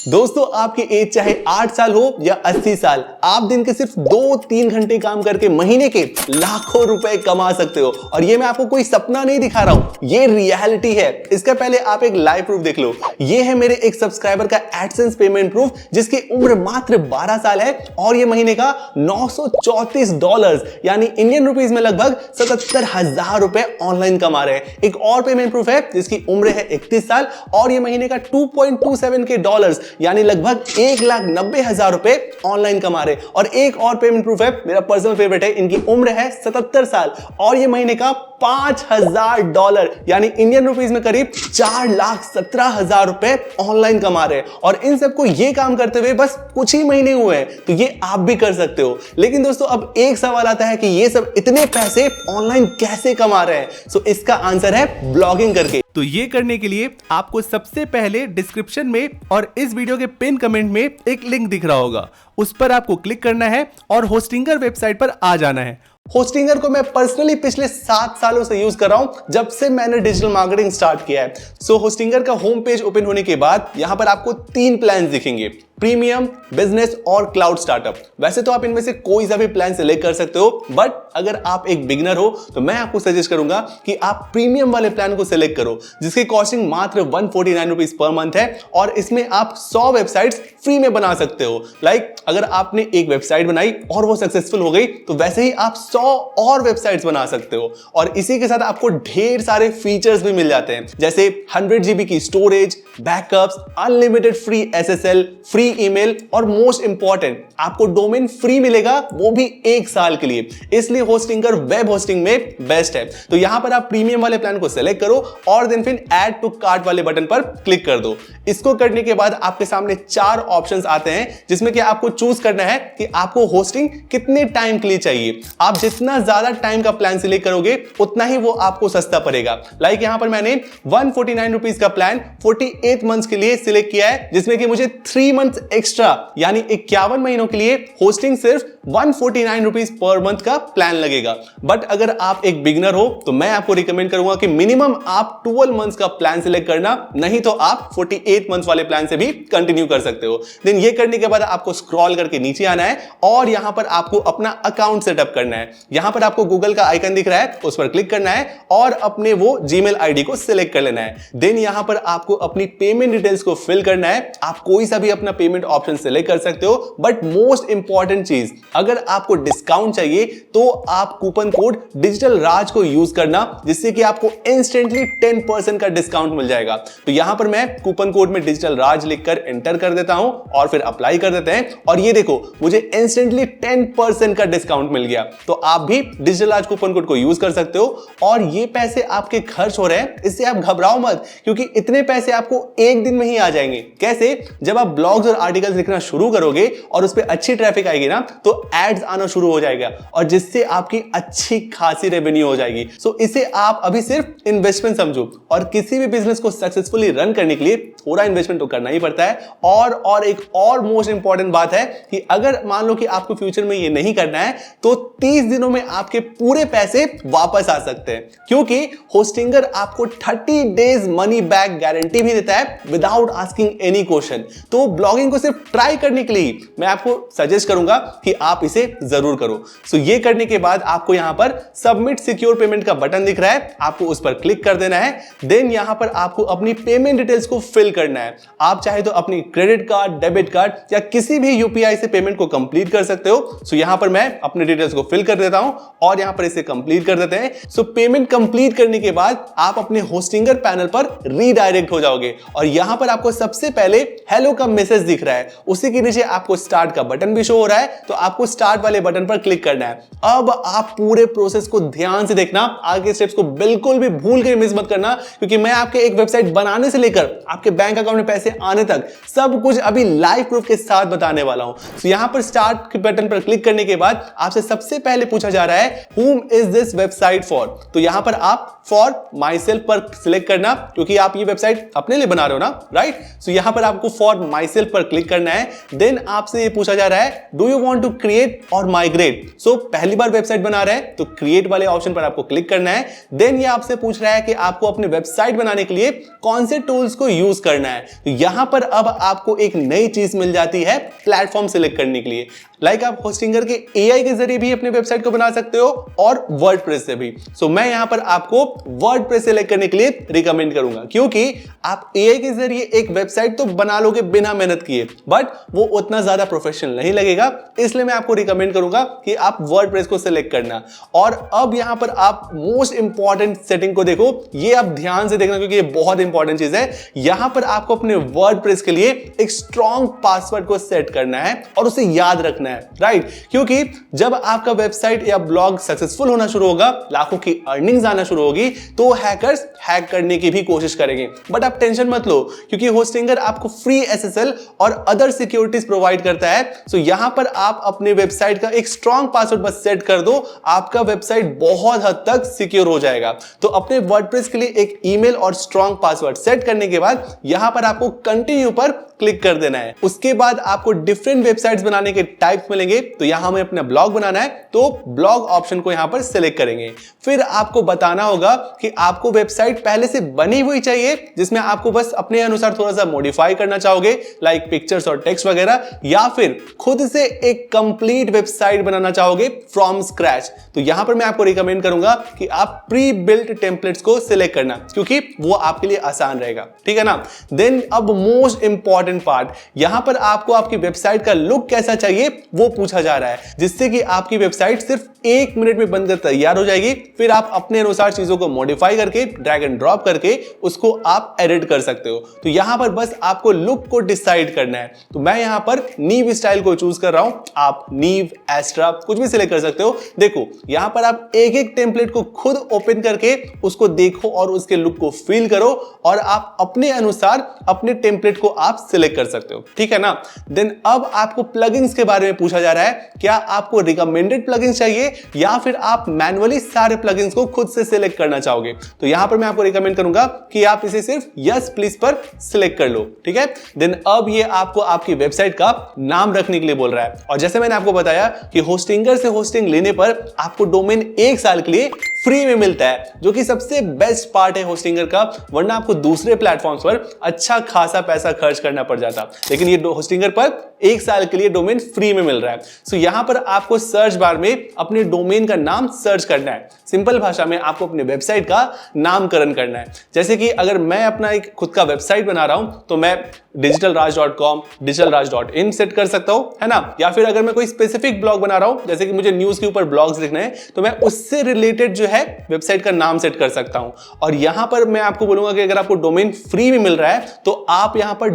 दोस्तों आपकी एज चाहे 8 साल हो या 80 साल, आप दिन के सिर्फ 2-3 घंटे काम करके महीने के लाखों रुपए कमा सकते हो। और ये मैं आपको कोई सपना नहीं दिखा रहा हूं, ये रियलिटी है। इसका पहले आप एक लाइव प्रूफ देख लो। ये है मेरे एक सब्सक्राइबर का एडसेंस पेमेंट प्रूफ, जिसकी उम्र मात्र 12 साल है और ये महीने का $934 यानी इंडियन रुपीज में लगभग 77,000 रुपए ऑनलाइन कमा रहे हैं। एक और पेमेंट प्रूफ है जिसकी उम्र है 31 साल और ये महीने का $2.27 के डॉलर्स यानी लगभग 1,90,000 रुपए ऑनलाइन कमा रहे। और एक और पेमेंट प्रूफ है, मेरा पर्सनल फेवरेट है, इनकी उम्र है 77 साल और ये महीने का $5,000 यानी इंडियन रुपीज में करीब 4,17,000 रुपए ऑनलाइन कमा रहे हैं। और इन सबको ये काम करते हुए बस कुछ ही महीने हुए हैं, तो ये आप भी कर सकते हो। लेकिन दोस्तों अब एक सवाल आता है कि ये सब इतने पैसे ऑनलाइन कैसे कमा रहे हैं? सो इसका आंसर है ब्लॉगिंग करके। तो ये करने के लिए आपको सबसे पहले डिस्क्रिप्शन में और इस वीडियो के पिन कमेंट में एक लिंक दिख रहा होगा, उस पर आपको क्लिक करना है और होस्टिंगर वेबसाइट पर आ जाना है। होस्टिंगर को मैं पर्सनली पिछले 7 सालों से यूज कर रहा हूं, जब से मैंने डिजिटल मार्केटिंग स्टार्ट किया है। सो होस्टिंगर का होम पेज ओपन होने के बाद यहां पर आपको 3 प्लान दिखेंगे, प्रीमियम, बिजनेस और क्लाउड स्टार्टअप। वैसे तो आप इनमें से कोई सा भी प्लान सिलेक्ट कर सकते हो, बट अगर आप एक बिगिनर हो तो मैं आपको सजेस्ट करूंगा कि आप प्रीमियम वाले प्लान को सिलेक्ट करो, जिसकी कॉस्टिंग मात्र 149 रुपीज पर मंथ है और इसमें आप 100 वेबसाइट्स फ्री में बना सकते हो। लाइक अगर आपने एक वेबसाइट बनाई और वो सक्सेसफुल हो गई तो वैसे ही आप 100 और वेबसाइट्स बना सकते हो। और इसी के साथ आपको ढेर सारे फीचर्स भी मिल जाते हैं, जैसे 100 GB की storage, backups, unlimited free SSL, free email और मोस्ट इंपॉर्टेंट आपको डोमेन फ्री मिलेगा, वो भी 1 साल के लिए। इसलिए होस्टिंगर वेब होस्टिंग में बेस्ट है। तो यहां पर आप प्रीमियम वाले प्लान को सेलेक्ट करो और देन फिर ऐड टू कार्ट वाले बटन पर क्लिक कर दो। इसको करने के बाद आपके सामने 4 ऑप्शंस आते हैं, जिसमें कि आपको चूज करना है कि आपको होस्टिंग कितने टाइम के लिए चाहिए। आप जितना ज्यादा टाइम का प्लान सिलेक्ट करोगे उतना ही वो आपको सस्ता पड़ेगा। लाइक यहां पर मैंने 149 रुपीज का प्लान 48 मंथ्स के लिए सिलेक्ट किया है, जिसमें कि मुझे 3 मंथ्स एक्स्ट्रा यानी 51 महीनों के लिए होस्टिंग सिर्फ 149 रुपीज पर मंथ का प्लान लगेगा। बट अगर आप एक बिगिनर हो तो मैं आपको रिकमेंड करूंगा कि मिनिमम आप 12 मंथ्स का प्लान सिलेक्ट करना, नहीं तो आप 48 मंथ्स वाले प्लान से भी कंटिन्यू कर सकते हो। देन ये करने के बाद आपको स्क्रॉल करके नीचे आना है और यहां पर आपको अपना अकाउंट सेटअप करना है। यहां पर आपको गूगल का आइकन दिख रहा है, उस पर क्लिक करना है और अपने वो जीमेल आईडी को सिलेक्ट कर लेना है। देन यहां पर आपको अपनी पेमेंट डिटेल्स को फिल करना है। आप कोई सा भी अपना पेमेंट ऑप्शन सिलेक्ट कर सकते हो, बट मोस्ट इंपॉर्टेंट चीज, अगर आपको डिस्काउंट चाहिए तो आप कूपन कोड डिजिटल राज को यूज करना, जिससे कि आपको इंस्टेंटली 10% का डिस्काउंट मिल जाएगा। तो यहां पर मैं कूपन कोड में डिजिटल राज लिखकर एंटर कर देता हूं और फिर अप्लाई कर देते हैं और ये देखो मुझे इंस्टेंटली 10% का डिस्काउंट मिल गया। तो आप भी डिजिटल राज कूपन कोड को यूज कर सकते हो और ये पैसे आपके खर्च हो रहे हैं, इससे आप घबराओ मत, क्योंकि इतने पैसे आपको एक दिन में ही आ जाएंगे। कैसे? जब आप ब्लॉग्स और आर्टिकल्स लिखना शुरू करोगे और उस पर अच्छी ट्रैफिक आएगी ना, तो एड्स आना शुरू हो जाएगा और जिससे आपकी अच्छी खासी रेवेन्यू हो जाएगी। सो इसे आप अभी सिर्फ इन्वेस्टमेंट समझो और किसी भी बिजनेस को सक्सेसफुली रन करने के लिए थोड़ा इन्वेस्टमेंट तो करना ही पड़ता है। और एक और मोस्ट इंपॉर्टेंट बात है कि अगर मान लो कि आपको फ्यूचर में ये नहीं करना है तो 30 दिनों में आपके पूरे पैसे वापस आ सकते हैं, क्योंकि होस्टिंगर आपको 30 डेज मनी बैक गारंटी भी देता है विदाउट आस्किंग एनी क्वेश्चन। तो ब्लॉगिंग को सिर्फ ट्राई करने के लिए मैं आपको सजेस्ट करूंगा कि आप इसे जरूर करो। सो ये करने के बाद आपको यहां पर सबमिट सिक्योर पेमेंट का बटन दिख रहा है, आपको उस पर क्लिक कर देना है। देन यहां पर आपको अपनी पेमेंट डिटेल्स को फिल करना है। आप चाहे तो अपनी क्रेडिट कार्ड, डेबिट कार्ड या किसी भी यूपीआई से पेमेंट को कंप्लीट कर सकते हो। सो यहां पर मैं अपने डिटेल्स को फिल कर देता हूं और यहां पर इसे कंप्लीट कर देते हैं। सो पेमेंट कंप्लीट करने के बाद आप अपने होस्टिंगर पैनल पर रीडायरेक्ट हो जाओगे और यहां पर आपको सबसे पहले हेलो का मैसेज दिख रहा है, उसी के नीचे आपको स्टार्ट का बटन भी शो हो रहा है, तो आपको स्टार्ट वाले बटन पर क्लिक करना है। अब आप पूरे प्रोसेस को ध्यान से देखना, आगे स्टेप्स को बिल्कुल भी भूल कर मिस मत करना, क्योंकि मैं आपके एक वेबसाइट बनाने से लेकर आपके बैंक अकाउंट में पैसे आने तक सब कुछ अभी लाइव प्रूफ के साथ बताने वाला हूं। तो यहां पर स्टार्ट के बटन पर क्लिक करने के बाद आपसे सबसे पहले पूछा जा रहा है whom is this website for? तो यहां पर आप फॉर माई सेल्फ पर सिलेक्ट करना, क्योंकि आप ये वेबसाइट अपने लिए बना रहे हो ना, राइट। सो यहां पर आपको फॉर माई सेल्फ पर क्लिक करना है। देन आपसे ये पूछा जा रहा है do you want to create और माइग्रेट। सो पहली बार वेबसाइट बना रहे हैं तो क्रिएट वाले ऑप्शन पर आपको क्लिक करना है। देन ये आपसे पूछ रहा है कि आपको अपने वेबसाइट बनाने के लिए कौन से टूल्स को यूज करना है। तो यहां पर अब आपको एक नई चीज मिल जाती है प्लेटफॉर्म सिलेक्ट करने के लिए। लाइक आप होस्टिंगर के एआई के जरिए भी अपने वेबसाइट को बना सकते हो और वर्डप्रेस से भी। सो मैं यहां पर आपको वर्डप्रेस सिलेक्ट करने के लिए रिकमेंड करूंगा, क्योंकि आप एआई के जरिए एक वेबसाइट तो बना लोगे बिना मेहनत किए, बट वो उतना ज्यादा प्रोफेशनल नहीं लगेगा। इसलिए मैं आपको रिकमेंड करूंगा कि आप वर्डप्रेस को सिलेक्ट करना। और अब यहां पर आप मोस्ट इंपॉर्टेंट सेटिंग को देखो, ये आप ध्यान से देखना क्योंकि ये बहुत इंपॉर्टेंट चीज है। यहां पर आपको अपने वर्डप्रेस के लिए एक स्ट्रॉन्ग पासवर्ड को सेट करना है और उसे याद रखना है, राइट। क्योंकि जब आपका वेबसाइट या ब्लॉग सक्सेसफुल होना शुरू होगा, लाखों की अर्निंग्स आना शुरू होगी, तो हैकर्स हैक करने की भी कोशिश करेंगे। बट आप टेंशन मत लो, क्योंकि होस्टिंगर आपको फ्री एसएसएल और अदर सिक्योरिटीज प्रोवाइड करता है। सो यहां पर आप अपने वेबसाइट का एक स्ट्रॉन्ग पासवर्ड बस सेट कर दो, आपका वेबसाइट बहुत हद तक सिक्योर हो जाएगा। तो अपने वर्डप्रेस के लिए एक ईमेल और स्ट्रॉन्ग पासवर्ड सेट करने के बाद यहां पर आपको कंटिन्यू पर क्लिक कर देना है। उसके बाद आपको डिफरेंट वेबसाइट्स बनाने के टाइप्स मिलेंगे। तो यहां हमें अपना ब्लॉग बनाना है, तो ब्लॉग ऑप्शन को यहां पर सिलेक्ट करेंगे। फिर आपको बताना होगा कि आपको वेबसाइट पहले से बनी हुई चाहिए, जिसमें आपको बस अपने अनुसार थोड़ा सा मॉडिफाई करना चाहोगे, लाइक पिक्चर्स और टेक्स्ट वगैरह, या फिर खुद से एक कंप्लीट वेबसाइट बनाना चाहोगे फ्रॉम स्क्रैच। तो यहां पर मैं आपको रिकमेंड करूंगा कि आप प्री बिल्ट टेम्पलेट्स को सिलेक्ट करना, क्योंकि वो आपके लिए आसान रहेगा, ठीक है ना। देन अब मोस्ट इंपॉर्टेंट पार्ट, यहां पर आपको आपकी वेबसाइट का लुक कैसा चाहिए वो पूछा जा रहा है, जिससे कि आपकी वेबसाइट सिर्फ 1 मिनट में बनकर तैयार हो जाएगी। फिर आप अपने अनुसार चीजों को मॉडिफाई करके ड्रैग एंड ड्रॉप करके उसको आप एडिट कर सकते हो। तो यहां पर बस आपको लुक को डिसाइड करना है। तो मैं यहां पर नीव स्टाइल को चूज कर रहा हूं, आप नीव, एस्ट्रा कुछ भी सिलेक्ट कर सकते हो। देखो यहां पर आप एक एक टेम्पलेट को खुद ओपन करके उसको देखो और उसके लुक को फील करो, और आप अपने अनुसार अपने टेम्पलेट को आप सिलेक्ट कर सकते हो, ठीक है ना। देन अब आपको प्लगइन्स के बारे में पूछा जा रहा है, क्या आपको रिकमेंडेड प्लगइन्स चाहिए या फिर आप मैन्युअली सारे प्लगइन्स को खुद से सिलेक्ट करना चाहोगे। तो यहां पर मैं आपको रिकमेंड करूंगा कि आप इसे सिर्फ यस प्लीज पर सिलेक्ट कर लो, ठीक है। देन अब ये आपको आपकी वेबसाइट का नाम रखने के लिए बोल रहा है, और जैसे मैंने आपको बताया कि होस्टिंगर से होस्टिंग लेने पर आपको डोमेन 1 साल के लिए फ्री में मिलता है, जो कि सबसे बेस्ट पार्ट है होस्टिंगर का, वरना आपको दूसरे प्लेटफॉर्म्स पर अच्छा खासा पैसा खर्च करना पड़ जाता। लेकिन ये होस्टिंगर पर 1 साल के लिए डोमेन फ्री में मिल रहा है। सो यहां पर आपको सर्च बार में अपने डोमेन का नाम सर्च करना है। सिंपल भाषा में आपको अपने वेबसाइट का नामकरण करना है। जैसे कि अगर मैं अपना एक खुद का वेबसाइट बना रहा हूं तो मैं digitalraj.com, digitalraj.in सेट कर सकता हूं, है ना। या फिर अगर मैं कोई स्पेसिफिक ब्लॉग बना रहा हूं, जैसे कि मुझे न्यूज के ऊपर ब्लॉग्स लिखने हैं, तो मैं उससे रिलेटेड जो है वेबसाइट का नाम सेट कर सकता हूं। और यहां पर मैं आपको बोलूंगा कि अगर आपको डोमेन फ्री में मिल रहा है तो आप यहां पर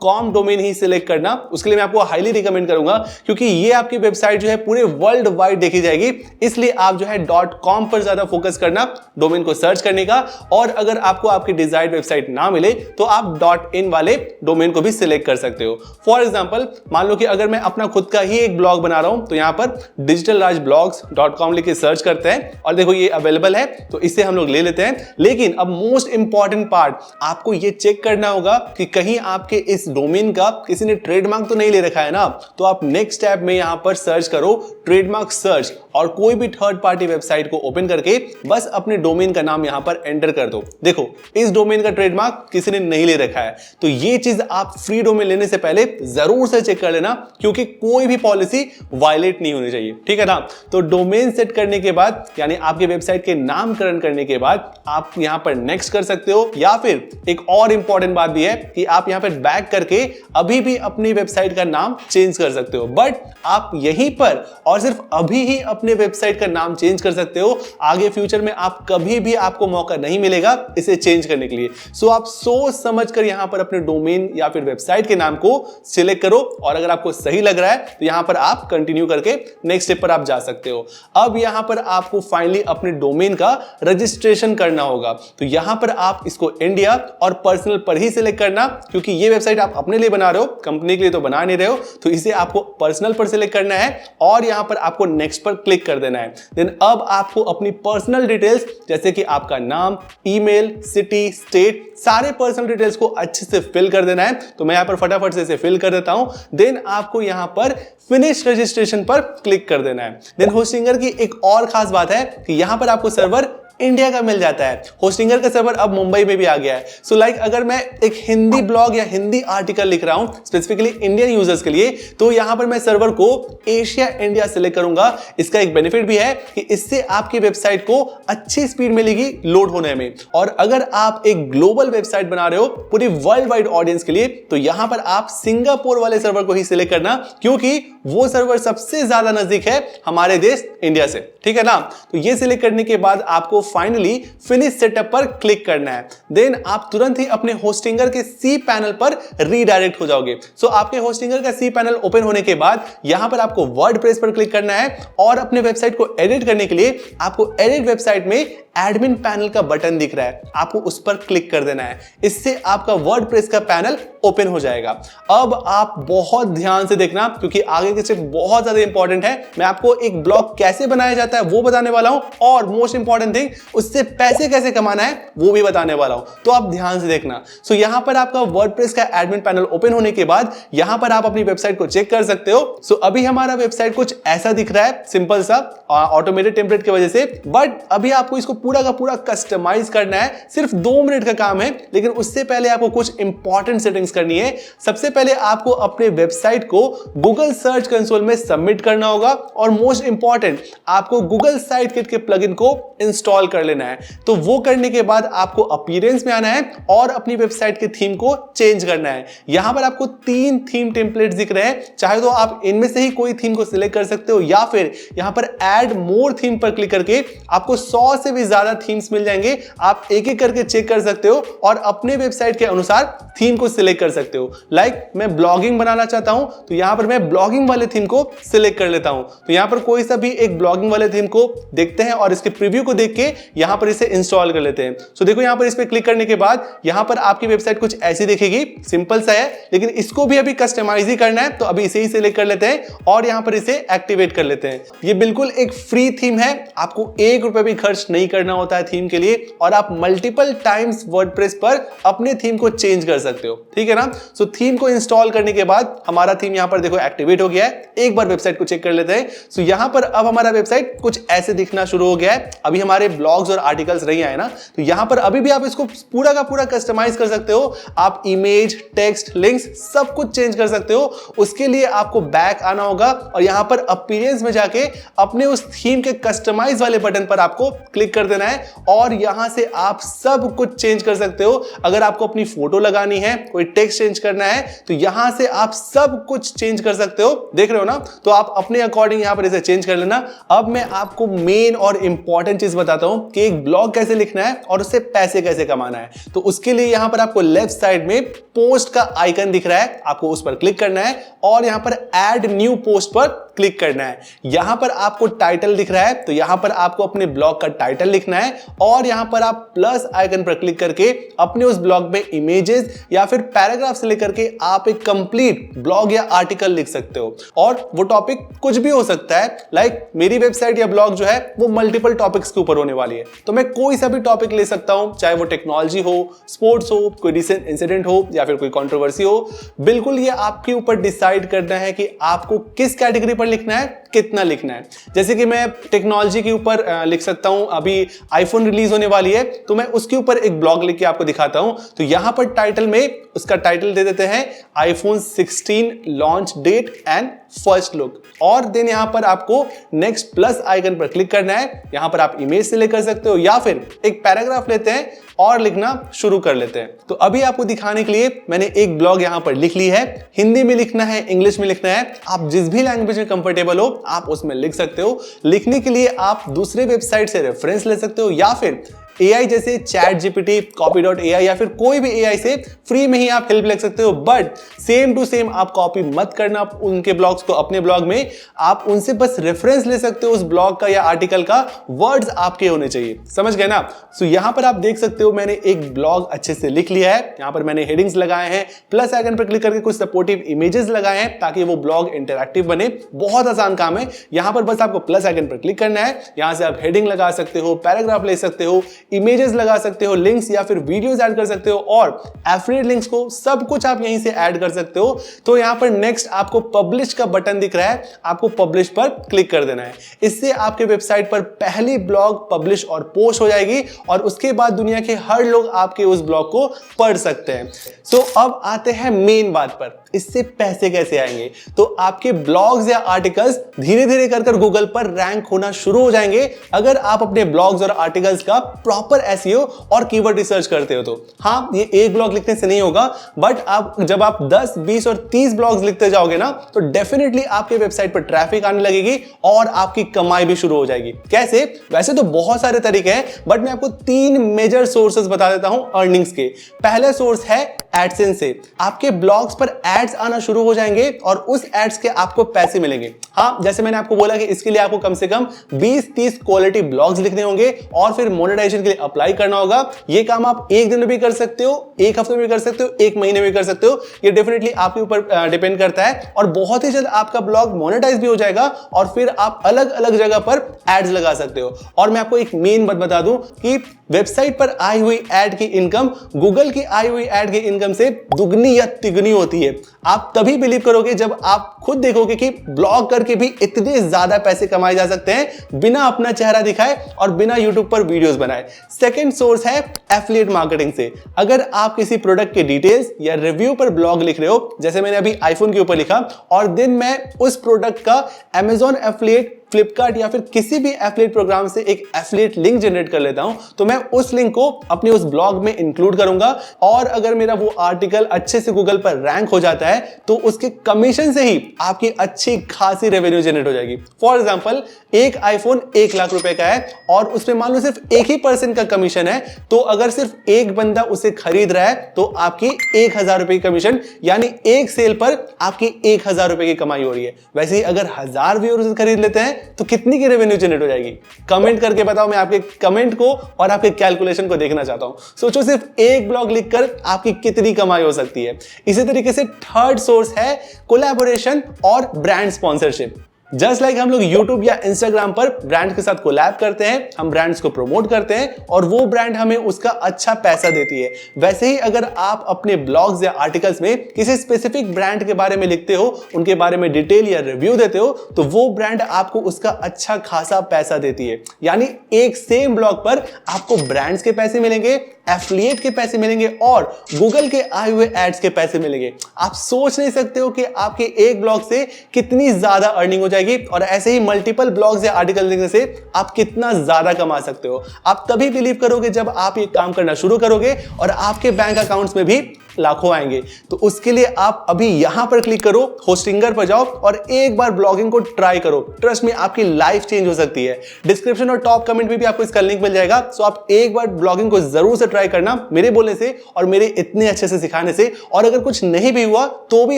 .com डोमेन ही सिलेक्ट करना। उसके लिए मैं आपको हाईली रिकमेंड करूंगा, क्योंकि ये आपकी वेबसाइट जो है पूरे वर्ल्ड वाइड देखी जाएगी। इसलिए आप जो है .com पर ज्यादा फोकस करना डोमेन को सर्च करने का। और अगर आपको आपकी डिजायर्ड वेबसाइट ना मिले तो आप .in वाले डोमेन को भी सिलेक्ट कर सकते हो। फॉर एग्जांपल मान लो कि अगर मैं अपना खुद का ही एक ब्लॉग बना रहा हूं, तो यहां पर digitalrajblogs.com लिख के सर्च करते हैं, और देखो ये अवेलेबल है, तो इसे हम लोग ले लेते हैं। लेकिन अब मोस्ट इंपॉर्टेंट पार्ट, आपको ये चेक करना होगा कि कहीं आपके इस डोमेन का किसी ने ट्रेडमार्क तो नहीं ले रखा है ना। तो आप नेक्स्ट टैब में यहां पर सर्च करो ट्रेडमार्क सर्च, और कोई भी थर्ड पार्टी वेबसाइट को ओपन करके बस अपने डोमेन का नाम यहां पर एंटर कर दो। देखो इस डोमेन का ट्रेडमार्क किसी ने नहीं ले रखा है। तो ये चीज आप फ्री डोमेन लेने से पहले जरूर से चेक कर लेना, क्योंकि कोई भी पॉलिसी वायलेट नहीं होनी चाहिए, ठीक है ना। तो डोमेन सेट करने के बाद, यानी आपके वेबसाइट के नामकरण करने के बाद, आप यहां पर नेक्स्ट कर सकते हो। या फिर एक और इंपॉर्टेंट बात भी है कि आप यहां पर बैक करके अभी भी अपनी वेबसाइट का नाम चेंज कर सकते हो। बट आप यहीं पर और सिर्फ अभी ही अपने वेबसाइट का नाम चेंज कर सकते हो। आगे फ्यूचर में आप कभी भी आपको मौका नहीं मिलेगा इसे चेंज करने के लिए। सो आप सोच समझ कर यहां पर अपने डोमेन या फिर वेबसाइट के नाम को सिलेक्ट करो, और अगर आपको सही लग रहा है तो यहां पर आप कंटिन्यू करके नेक्स्ट स्टेप पर आप जा सकते हो। अब यहां पर आपको फाइनली अपने डोमेन का रजिस्ट्रेशन करना होगा। तो यहां पर आप इसको इंडिया और पर्सनल पर ही सिलेक्ट करना, क्योंकि ये वेबसाइट आप अपने लिए बना रहे हो, कंपनी के लिए तो बना नहीं रहे हो। तो इसे आपको पर्सनल पर सिलेक्ट करना है और यहां पर आपको नेक्स्ट पर क्लिक कर देना है। देन अब आपको अपनी पर्सनल डिटेल्स जैसे कि आपका नाम, ईमेल, सिटी, स्टेट, सारे पर्सनल डिटेल्स को अच्छे से फिल कर देना है। तो मैं यहां पर फटाफट से इसे फिल कर देता हूं। देन आपको यहां पर फिनिश रजिस्ट्रेशन पर क्लिक कर देना है। देन होस्टिंगर की एक और खास बात है कि यहां पर आपको सर्वर इंडिया का मिल जाता है। होस्टिंगर का सर्वर अब मुंबई में भी आ गया है। सो लाइक अगर मैं एक हिंदी ब्लॉग या हिंदी आर्टिकल लिख रहा हूं स्पेसिफिकली इंडियन यूजर्स के लिए, तो यहां पर मैं सर्वर को एशिया इंडिया सेलेक्ट करूंगा। इसका एक बेनिफिट भी है कि इससे आपकी वेबसाइट को अच्छी स्पीड मिलेगी लोड होने में। और अगर आप एक ग्लोबल वेबसाइट बना रहे हो पूरी वर्ल्ड वाइड ऑडियंस के लिए, तो यहां पर आप सिंगापुर वाले सर्वर को ही सिलेक्ट करना, क्योंकि वो सर्वर सबसे ज्यादा नजदीक है हमारे देश इंडिया से। ठीक है ना। तो ये सिलेक्ट करने के बाद आपको फाइनली फिनिश सेटअप पर क्लिक करना है। देन आप तुरंत ही अपने होस्टिंगर के सी पैनल पर रीडायरेक्ट हो जाओगे। सो आपके होस्टिंगर का सी पैनल ओपन होने के बाद यहां पर आपको वर्डप्रेस पर क्लिक करना है और अपने वेबसाइट को एडिट करने के लिए आपको एडिट वेबसाइट में एडमिन पैनल का बटन दिख रहा है, आपको उस पर क्लिक कर देना है। इससे आपका वर्डप्रेस का पैनल ओपन हो जाएगा। अब आप बहुत ध्यान से देखना, क्योंकि आगे के स्टेप बहुत ज्यादा इंपॉर्टेंट है। मैं आपको एक ब्लॉग कैसे बनाया जाता है वो बताने वाला हूं, और मोस्ट इंपॉर्टेंट थिंग, उससे पैसे कैसे कमाना है वो भी बताने वाला हूं। तो आप ध्यान से देखना। सो यहां पर आपका वर्डप्रेस का एडमिन पैनल ओपन होने के बाद यहां पर आप अपनी वेबसाइट को चेक कर सकते हो। सो अभी हमारा वेबसाइट कुछ ऐसा दिख रहा है, सिंपल सा ऑटोमेटेड टेम्पलेट की वजह से। बट अभी आपको इसको पूरा का पूरा कस्टमाइज करना है। सिर्फ 2 मिनट का काम है, लेकिन उससे पहले आपको कुछ इंपॉर्टेंट सेटिंग्स करनी है। सबसे पहले आपको अपने वेबसाइट को गूगल सर्च कंसोल में सबमिट करना होगा, और मोस्ट इंपॉर्टेंट आपको गूगल साइट किट के प्लगइन को इंस्टॉल कर लेना है। तो वो करने के बाद आपको अपीयरेंस में आना है और अपनी वेबसाइट के थीम को चेंज करना है। यहां पर आपको 3 थीम टेम्पलेट्स दिख रहे हैं, चाहे तो आप इनमें से ही कोई थीम को सिलेक्ट कर सकते हो, या फिर यहां पर ऐड मोर थीम पर क्लिक करके आपको 100 से भी ज्यादा थीम्स मिल जाएंगे। आप एक एक करके चेक कर सकते हो और अपने वेबसाइट के अनुसार थीम को सिलेक्ट कर सकते हो। लाइक मैं ब्लॉगिंग बनाना चाहता हूं, तो यहां पर मैं ब्लॉगिंग वाले थीम को सिलेक्ट कर लेता हूं। तो यहां पर कोई सा भी एक ब्लॉगिंग वाले थीम को देखते हैं और इसके प्रीव्यू को देख के यहां पर इसे इंस्टॉल कर लेते हैं। सो देखो यहां पर इस पे क्लिक करने के बाद यहां पर आपकी वेबसाइट कुछ ऐसी दिखेगी। सिंपल सा है, लेकिन इसको भी अभी कस्टमाइज ही करना है, तो अभी इसे ही सिलेक्ट कर लेते हैं और यहां पर इसे एक्टिवेट कर लेते हैं। ये बिल्कुल एक फ्री थीम है, आपको 1 रुपए भी खर्च नहीं करना होता है थीम के लिए, और आप मल्टीपल टाइम्स वर्डप्रेस पर अपने थीम को चेंज कर सकते हो। ठीक है ना। सो थीम को इंस्टॉल करने के बाद हमारा थीम यहां पर देखो एक्टिवेट हो गया है। एक बार वेबसाइट को चेक कर लेते हैं। सो यहां पर अब हमारा वेबसाइट कुछ ऐसे दिखना शुरू हो गया है। अभी हमारे ब्लॉग्स और आर्टिकल्स नहीं आए ना, तो यहां पर अभी भी आप इसको पूरा का पूरा कस्टमाइज कर सकते हो। आप इमेज, टेक्स्ट, लिंक्स सब कुछ चेंज कर सकते हो। उसके लिए आपको बैक आना होगा और यहां पर अपीयरेंस में जाके अपने उस थीम के कस्टमाइज वाले बटन पर आपको क्लिक कर देना है, और यहां से आप सब कुछ चेंज कर सकते हो। अगर आपको अपनी फोटो लगानी है, कोई टेक्स्ट चेंज करना है, तो यहां से आप सब कुछ चेंज कर सकते हो। देख रहे हो ना। तो आप अपने अकॉर्डिंग यहां पर इसे चेंज कर लेना। अब मैं आपको मेन और इंपॉर्टेंट चीज बताता हूं कि एक ब्लॉग कैसे लिखना है और उससे पैसे कैसे कमाना है। तो उसके लिए यहां पर आपको लेफ्ट साइड में पोस्ट का आइकन दिख रहा है, आपको उस पर क्लिक करना है और यहां पर ऐड न्यू पोस्ट पर क्लिक करना है। यहां पर आपको टाइटल दिख रहा है, तो यहां पर आपको अपने ब्लॉग का टाइटल लिखना है, और यहां पर आप प्लस आइकन पर क्लिक करके अपने उस ब्लॉग में इमेजेस या फिर पैराग्राफ से लेकर के आप एक कंप्लीट ब्लॉग या आर्टिकल लिख सकते हो। और वो टॉपिक कुछ भी हो सकता है। लाइक मेरी वेबसाइट या ब्लॉग जो है वो मल्टीपल टॉपिक्स के ऊपर होने वाली है, तो मैं कोई सा भी टॉपिक ले सकता हूं, चाहे वो टेक्नोलॉजी हो, स्पोर्ट्स हो, कोई रिसेंट इंसिडेंट हो, या फिर कोई कंट्रोवर्सी हो। बिल्कुल ये आपके ऊपर डिसाइड करना है कि आपको किस कैटेगरी पर लिखना है, कितना लिखना है। जैसे कि मैं टेक्नोलॉजी के ऊपर लिख सकता हूं, अभी आईफोन रिलीज होने वाली है, तो मैं उसके ऊपर एक ब्लॉग लिख के आपको दिखाता हूं। तो यहां पर टाइटल में उसका टाइटल दे देते हैं iPhone 16 launch date and first look, और देन यहां पर आपको नेक्स्ट प्लस आइकन पर क्लिक करना है। यहां पर आप इमेज सिलेक्ट कर सकते हो, या फिर एक पैराग्राफ लेते हैं और लिखना शुरू कर लेते हैं। तो अभी आपको दिखाने के लिए मैंने एक ब्लॉग यहां पर लिख ली है। हिंदी में लिखना है, इंग्लिश में लिखना है, आप जिस भी लैंग्वेज में कंफर्टेबल हो आप उसमें लिख सकते हो। लिखने के लिए आप दूसरे वेबसाइट से रेफरेंस ले सकते हो, या फिर AI जैसे ChatGPT, Copy.ai या फिर कोई भी AI से फ्री में ही आप हेल्प ले सकते हो, बट सेम टू सेम आप कॉपी मत करना उनके ब्लॉग्स को अपने ब्लॉग में। आप उनसे बस रेफरेंस ले सकते हो उस ब्लॉग का या आर्टिकल का, वर्ड्स आपके होने चाहिए। समझ गए ना? सो यहां पर आप देख सकते हो मैंने एक ब्लॉग अच्छे से लिख लिया है। यहां पर मैंने हेडिंग्स लगाए हैं, प्लस आइकन पर क्लिक करके कुछ सपोर्टिव इमेजेस लगाए हैं ताकि वो ब्लॉग इंटरैक्टिव बने। बहुत आसान काम है। यहां पर बस आपको प्लस आइकन पर क्लिक करना है। यहां से आप हेडिंग लगा सकते हो, पैराग्राफ ले सकते हो, इमेजेस लगा सकते हो, लिंक्स या फिर वीडियोस ऐड कर सकते हो और एफिलिएट लिंक्स को सब कुछ आप यहीं से ऐड कर सकते हो। तो यहां पर नेक्स्ट आपको पब्लिश का बटन दिख रहा है, आपको पब्लिश पर क्लिक कर देना है। इससे आपके वेबसाइट पर पहली ब्लॉग पब्लिश और पोस्ट हो जाएगी और उसके बाद दुनिया के हर लोग आपके उस ब्लॉग को पढ़ सकते हैं। सो अब आते हैं मेन बात पर, इससे पैसे कैसे आएंगे। तो आपके ब्लॉग्स या आर्टिकल्स धीरे धीरे कर गूगल पर रैंक होना शुरू हो जाएंगे अगर आप अपने ब्लॉग्स और आर्टिकल्स का प्रॉपर एसईओ और कीवर्ड रिसर्च करते हो। तो हाँ, ये एक ब्लॉग लिखने से नहीं होगा, बट जब आप 10, 20 और 30 ब्लॉग्स लिखते जाओगे ना, तो डेफिनेटली आपके वेबसाइट पर ट्रैफिक आने लगेगी और आपकी कमाई भी शुरू हो जाएगी। कैसे? वैसे तो बहुत सारे तरीके हैं, बट मैं आपको 3 मेजर सोर्सेस बता देता हूं अर्निंग्स के। पहला सोर्स है एडसेंस से। आपके ब्लॉग्स पर एड्स आना शुरू हो जाएंगे और उस एड्स के आपको पैसे मिलेंगे। हाँ, जैसे मैंने आपको बोला कि इसके लिए आपको कम से कम 20-30 क्वालिटी ब्लॉग्स लिखने होंगे और फिर मोनेटाइजेशन के लिए अप्लाई करना होगा। ये काम आप एक दिन में भी कर सकते हो, एक हफ्ते में भी कर सकते हो, एक महीने में भी कर सकते हो। ये डेफिनेटली आपके ऊपर डिपेंड करता है और बहुत ही जल्द आपका ब्लॉग मोनेटाइज भी हो जाएगा और फिर आप अलग अलग जगह पर एड्स लगा सकते हो। और मैं आपको एक मेन बात बता दूं कि वेबसाइट पर आई हुई एड की इनकम गूगल की आई हुई एड की इनकम से दुगनी या तिगुनी होती है। आप तभी बिलीव करोगे जब आप खुद देखोगे कि ब्लॉग करके भी इतने ज्यादा पैसे कमाए जा सकते हैं बिना अपना चेहरा दिखाए और बिना यूट्यूब पर वीडियोस बनाए। सेकंड सोर्स है एफिलिएट मार्केटिंग से। अगर आप किसी प्रोडक्ट के डिटेल्स या रिव्यू पर ब्लॉग लिख रहे हो, जैसे मैंने अभी आईफोन के ऊपर लिखा, और दिन मैं उस प्रोडक्ट का अमेजॉन एफिलिएट, फ्लिपकार्ट या फिर किसी भी एफिलिएट प्रोग्राम से एक एफिलिएट लिंक जनरेट कर लेता हूं, तो मैं उस लिंक को अपने उस ब्लॉग में इंक्लूड करूंगा और अगर मेरा वो आर्टिकल अच्छे से गूगल पर रैंक हो जाता है तो उसके कमीशन से ही आपकी अच्छी खासी रेवेन्यू जनरेट हो जाएगी। फॉर एग्जांपल, एक आईफोन 1 लाख रुपए का है और उसमें मान लो सिर्फ 1% का कमीशन है, तो अगर सिर्फ एक बंदा उसे खरीद रहा है तो आपकी 1000 रुपए की कमीशन, यानी एक सेल पर आपकी 1000 रुपए की कमाई हो रही है। वैसे ही अगर 1000 व्यूअर्स खरीद लेते हैं तो कितनी की रेवेन्यू जनरेट हो जाएगी? कमेंट करके बताओ, मैं आपके कमेंट को और आपके कैलकुलेशन को देखना चाहता हूं। सोचो सिर्फ एक ब्लॉग लिखकर आपकी कितनी कमाई हो सकती है। इसी तरीके से थर्ड सोर्स है कोलैबोरेशन और ब्रांड स्पॉन्सरशिप। जस्ट लाइक हम लोग YouTube या Instagram पर ब्रांड के साथ कोलैब करते हैं, हम ब्रांड्स को प्रमोट करते हैं और वो ब्रांड हमें उसका अच्छा पैसा देती है, वैसे ही अगर आप अपने ब्लॉग्स या आर्टिकल्स में किसी स्पेसिफिक ब्रांड के बारे में लिखते हो, उनके बारे में डिटेल या रिव्यू देते हो, तो वो ब्रांड आपको उसका अच्छा खासा पैसा देती है। यानी एक सेम ब्लॉग पर आपको ब्रांड्स के पैसे मिलेंगे, एफिलिएट के पैसे मिलेंगे और गूगल के आए हुए एड्स के पैसे मिलेंगे। आप सोच नहीं सकते हो कि आपके एक ब्लॉग से कितनी ज्यादा अर्निंग हो जाएगी और ऐसे ही मल्टीपल ब्लॉग्स या आर्टिकल लिखने से आप कितना ज्यादा कमा सकते हो। आप तभी बिलीव करोगे जब आप ये काम करना शुरू करोगे और आपके बैंक अकाउंट्स में भी लाखों आएंगे। तो उसके लिए आप अभी यहां पर क्लिक करो, होस्टिंगर पर जाओ और एक बार ब्लॉगिंग को ट्राई करो। ट्रस्ट में आपकी लाइफ चेंज हो सकती है। डिस्क्रिप्शन और टॉप कमेंट में भी आपको इसका लिंक मिल जाएगा। सो आप एक बार ब्लॉगिंग को जरूर से ट्राई करना, मेरे बोलने से और मेरे इतने अच्छे से सिखाने से। और अगर कुछ नहीं भी हुआ तो भी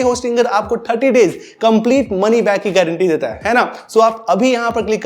होस्टिंगर आपको 30 डेज कंप्लीट मनी बैक की गारंटी देता है ना। सो आप अभी यहां पर क्लिक